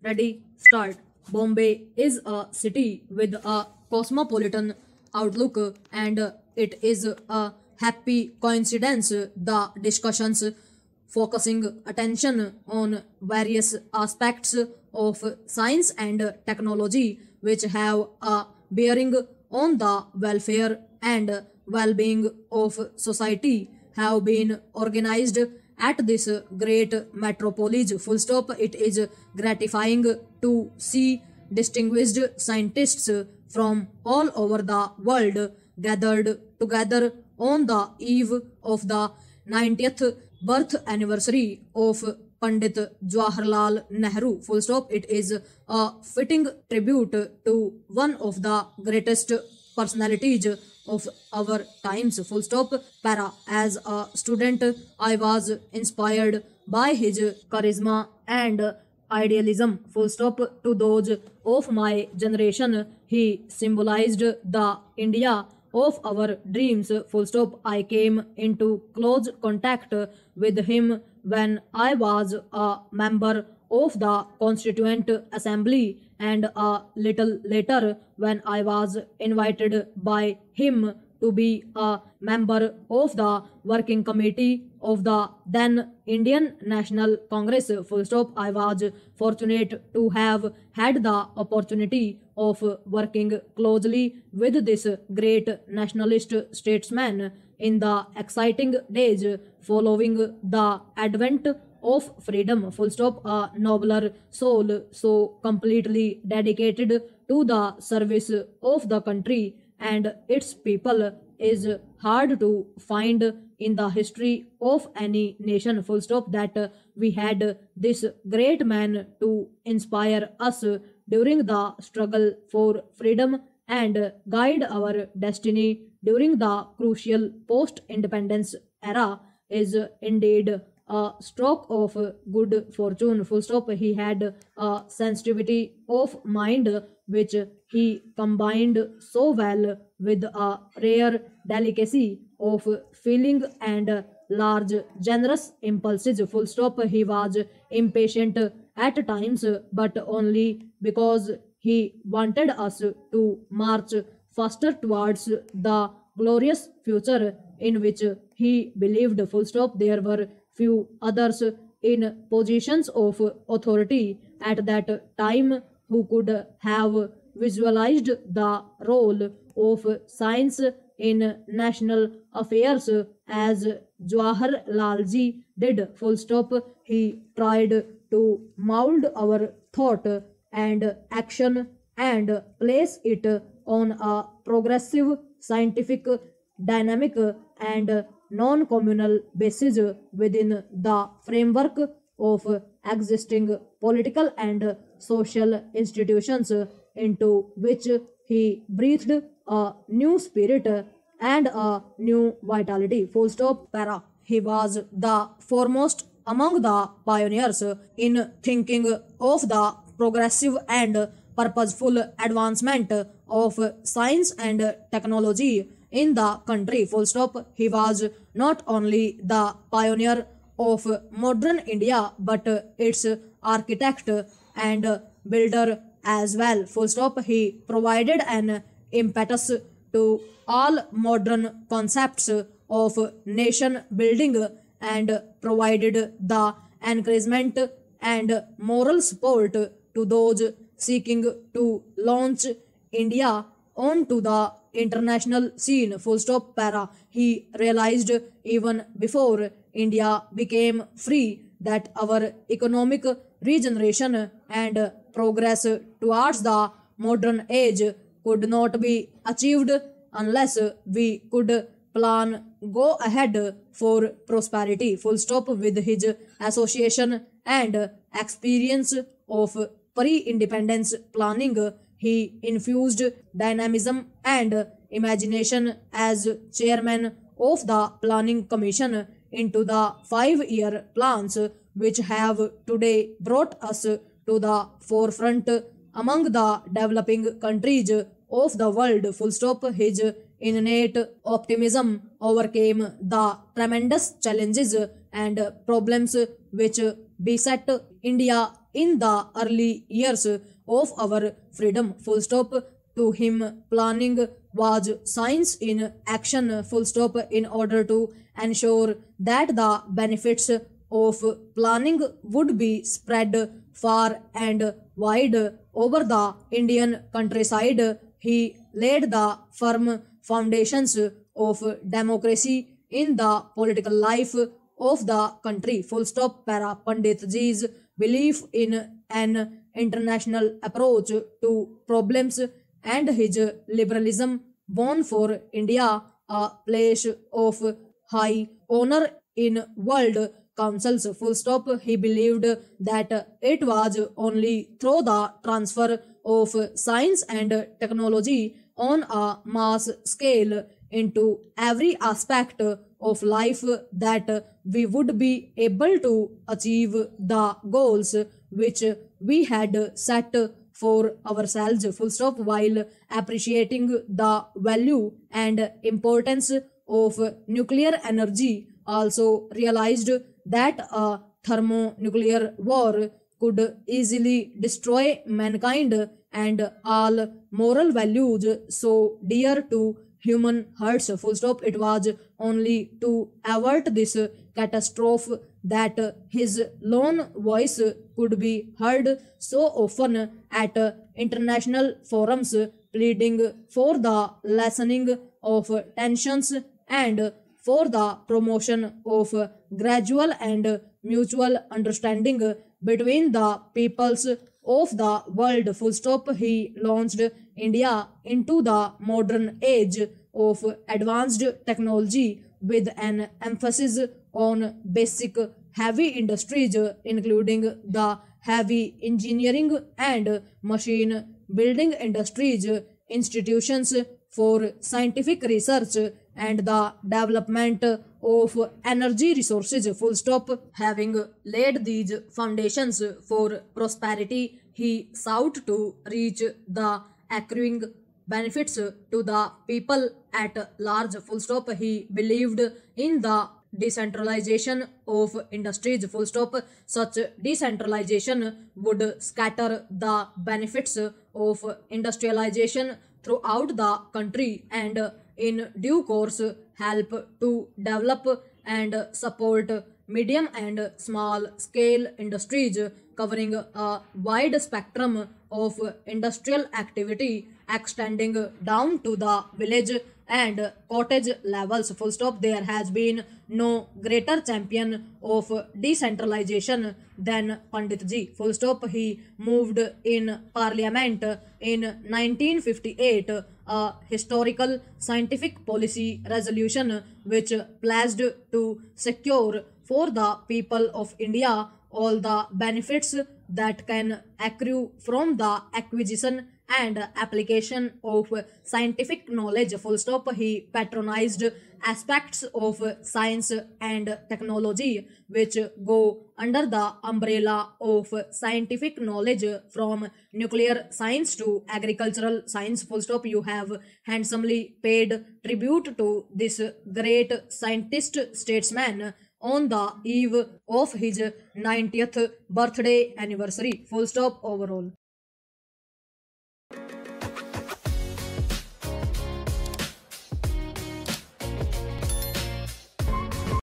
Ready, start. Bombay is a city with a cosmopolitan outlook, and it is a happy coincidence the discussions focusing attention on various aspects of science and technology which have a bearing on the welfare and well-being of society have been organized at this great metropolis. Full stop. It is gratifying to see distinguished scientists from all over the world gathered together on the eve of the 90th birth anniversary of Pandit Jawaharlal Nehru. Full stop. It is a fitting tribute to one of the greatest personalities of our times. Full stop. Para. As a student, I was inspired by his charisma and idealism. Full stop. To those of my generation, he symbolized the India of our dreams. Full stop. I came into close contact with him when I was a member of the Constituent Assembly, and a little later when I was invited by him to be a member of the working committee of the then Indian National Congress. Full stop. I was fortunate to have had the opportunity of working closely with this great nationalist statesman in the exciting days following the advent of freedom. Full stop. A nobler soul so completely dedicated to the service of the country and its people is hard to find in the history of any nation. Full stop. That we had this great man to inspire us during the struggle for freedom and guide our destiny during the crucial post-independence era is indeed a stroke of good fortune. Full stop. He had a sensitivity of mind which he combined so well with a rare delicacy of feeling and large generous impulses. Full stop. He was impatient at times, but only because he wanted us to march faster towards the glorious future in which he believed. Full stop. There were few others in positions of authority at that time who could have visualized the role of science in national affairs as Jawaharlalji did. Full stop. He tried to mold our thought and action and place it on a progressive, scientific, dynamic, and non-communal basis within the framework of existing political and social institutions into which he breathed a new spirit and a new vitality. Full stop. Para. He was the foremost among the pioneers in thinking of the progressive and purposeful advancement of science and technology in the country. Full stop. He was not only the pioneer of modern India but its architect and builder as well. Full stop. He provided an impetus to all modern concepts of nation building and provided the encouragement and moral support to those seeking to launch India onto the international scene. Full stop. Para. He realized even before India became free that our economic regeneration and progress towards the modern age could not be achieved unless we could plan go ahead for prosperity. Full stop. With his association and experience of pre-independence planning, he infused dynamism and imagination as chairman of the Planning Commission into the 5-year plans which have today brought us to the forefront among the developing countries of the world. Full stop. His innate optimism overcame the tremendous challenges and problems which beset India in the early years of our freedom. Full stop. To him, planning was science in action. Full stop. In order to ensure that the benefits of planning would be spread far and wide over the Indian countryside, he laid the firm foundations of democracy in the political life of the country. Full stop. Para Pandit Ji's belief in an international approach to problems and his liberalism won for India a place of high honor in world councils. Full stop. He believed that it was only through the transfer of science and technology on a mass scale into every aspect of life that we would be able to achieve the goals which we had set for ourselves. Full stop. While appreciating the value and importance of nuclear energy, also realized that a thermonuclear war could easily destroy mankind and all moral values so dear to human hearts. Full stop. It was only to avert this catastrophe that his lone voice could be heard so often at international forums, pleading for the lessening of tensions and for the promotion of gradual and mutual understanding between the peoples of the world. Full stop. He launched India into the modern age of advanced technology with an emphasis on basic heavy industries, including the heavy engineering and machine building industries, institutions for scientific research, and the development of energy resources. Full stop. Having laid these foundations for prosperity, he sought to reach the accruing benefits to the people at large. Full stop. He believed in the decentralization of industries. Full stop. Such decentralization would scatter the benefits of industrialization throughout the country and in due course help to develop and support medium and small scale industries covering a wide spectrum of industrial activity extending down to the village and cottage levels. Full stop. There has been no greater champion of decentralization than Pandit Ji. Full stop. He moved in parliament in 1958 a historical scientific policy resolution which pledged to secure for the people of India all the benefits that can accrue from the acquisition and application of scientific knowledge. Full stop. He patronized aspects of science and technology which go under the umbrella of scientific knowledge from nuclear science to agricultural science. Full stop. You have handsomely paid tribute to this great scientist statesman on the eve of his 90th birthday anniversary. Full stop. Overall.